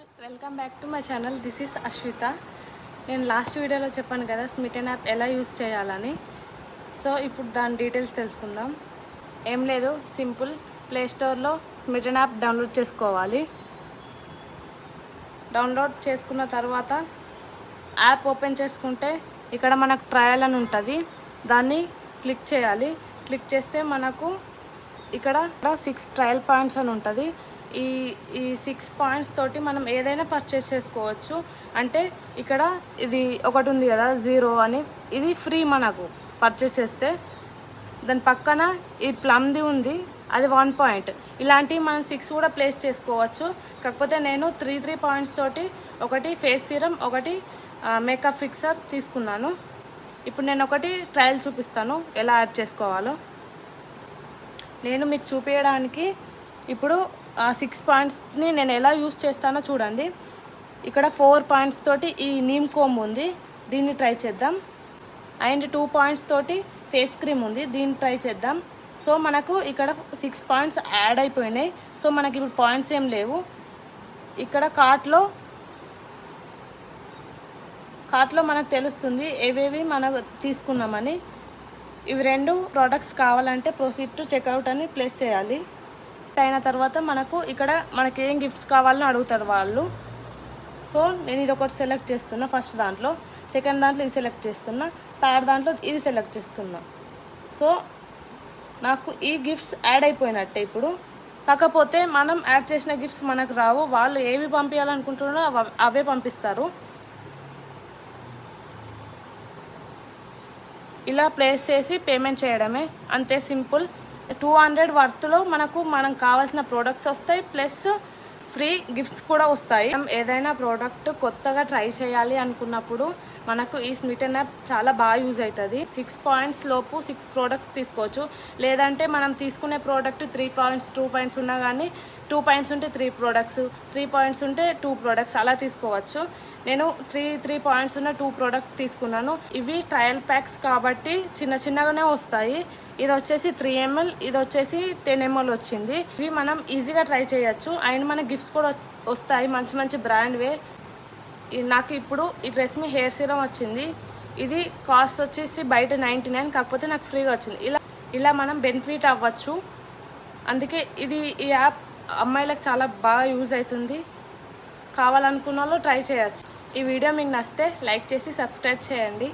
All welcome back to my channel. This is Ashwitha. నేను last వీడియోలో చెప్పాను కదా స్మిటన్ యాప్ ఎలా యూస్ చేయాలని. సో ఇప్పుడు దాని డీటెయిల్స్ తెలుసుకుందాం. ఏం లేదు, సింపుల్. ప్లే స్టోర్లో స్మిటన్ యాప్ డౌన్లోడ్ చేసుకోవాలి. డౌన్లోడ్ చేసుకున్న తర్వాత యాప్ ఓపెన్ చేసుకుంటే ఇక్కడ మనకు ట్రయల్ అని ఉంటుంది, దాన్ని క్లిక్ చేయాలి. క్లిక్ చేస్తే మనకు ఇక్కడ 6 ట్రయల్ పాయింట్స్ అని ఉంటుంది. ఈ 6 పాయింట్స్ తోటి మనం ఏదైనా పర్చేస్ చేసుకోవచ్చు. అంటే ఇక్కడ ఇది ఒకటి ఉంది కదా 0 అని, ఇది ఫ్రీ మనకు పర్చేస్ చేస్తే. దాని పక్కన ఈ ప్లమ్ది ఉంది, అది 1 పాయింట్. ఇలాంటివి మనం 6 కూడా ప్లేస్ చేసుకోవచ్చు. కాకపోతే నేను 3 పాయింట్స్ తోటి ఒకటి ఫేస్ సీరం, ఒకటి మేకప్ ఫిక్సర్ తీసుకున్నాను. ఇప్పుడు నేను ఒకటి ట్రయల్ చూపిస్తాను ఎలా యాడ్ చేసుకోవాలో. నేను మీకు చూపించడానికి ఇప్పుడు 6 పాయింట్స్ని నేను ఎలా యూస్ చేస్తానో చూడండి. ఇక్కడ 4 పాయింట్స్ తోటి ఈ నీమ్ కోమ్ ఉంది, దీన్ని ట్రై చేద్దాం. అండ్ 2 పాయింట్స్ తోటి ఫేస్ క్రీమ్ ఉంది, దీన్ని ట్రై చేద్దాం. సో మనకు ఇక్కడ 6 పాయింట్స్ యాడ్ అయిపోయినాయి. సో మనకి ఇప్పుడు పాయింట్స్ ఏం లేవు. ఇక్కడ కార్ట్లో మనకు తెలుస్తుంది ఏవేవి మనకు తీసుకున్నామని. ఇవి 2 ప్రోడక్ట్స్ కావాలంటే ప్రొసీడ్ టు చెక్అవుట్ అని ప్లేస్ చేయాలి. అయిన తర్వాత మనకు ఇక్కడ మనకి ఏం గిఫ్ట్స్ కావాలని అడుగుతారు వాళ్ళు. సో నేను ఇది ఒకటి సెలెక్ట్ చేస్తున్నా ఫస్ట్ దాంట్లో, సెకండ్ దాంట్లో ఇది సెలెక్ట్ చేస్తున్నా, థర్డ్ దాంట్లో ఇది సెలెక్ట్ చేస్తున్నా. సో నాకు ఈ గిఫ్ట్స్ యాడ్ అయిపోయినట్టే ఇప్పుడు. కాకపోతే మనం యాడ్ చేసిన గిఫ్ట్స్ మనకు రావు, వాళ్ళు ఏవి పంపించాలనుకుంటున్నారో అవే పంపిస్తారు. ఇలా ప్లేస్ చేసి పేమెంట్ చేయడమే, అంతే, సింపుల్. 200 వర్త్లో మనం కావాల్సిన ప్రోడక్ట్స్ వస్తాయి, ప్లస్ ఫ్రీ గిఫ్ట్స్ కూడా వస్తాయి. మనం ఏదైనా ప్రోడక్ట్ కొత్తగా ట్రై చేయాలి అనుకున్నప్పుడు మనకు ఈ స్మిటన్ యాప్ చాలా బాగా యూజ్ అవుతుంది. 6 పాయింట్స్ లోపు 6 ప్రోడక్ట్స్ తీసుకోవచ్చు. లేదంటే మనం తీసుకునే ప్రోడక్ట్ 3 పాయింట్స్ 2 పాయింట్స్ ఉన్నా కానీ 2 పాయింట్స్ ఉంటే 3 ప్రోడక్ట్స్, 3 పాయింట్స్ ఉంటే 2 ప్రోడక్ట్స్ అలా తీసుకోవచ్చు. నేను 3 పాయింట్స్ ఉన్న 2 ప్రోడక్ట్స్ తీసుకున్నాను. ఇవి ట్రయల్ ప్యాక్స్ కాబట్టి చిన్నగానే వస్తాయి. ఇది వచ్చేసి 3 ml, ఇది వచ్చేసి 10 ml వచ్చింది. ఇవి మనం ఈజీగా ట్రై చేయొచ్చు. అండ్ మన గిఫ్ట్స్ కూడా వస్తాయి, మంచి బ్రాండ్వే. నాకు ఇప్పుడు ఈ డ్రెస్మి హెయిర్ సీరం వచ్చింది. ఇది కాస్ట్ వచ్చేసి బయట 99, కాకపోతే నాకు ఫ్రీగా వచ్చింది. ఇలా మనం బెనిఫిట్ అవ్వచ్చు. అందుకే ఈ యాప్ అమ్మాయిలకు చాలా బాగా యూజ్ అవుతుంది. కావాలనుకున్న వాళ్ళు ట్రై చేయొచ్చు. ఈ వీడియో మీకు నచ్చితే లైక్ చేసి సబ్స్క్రైబ్ చేయండి.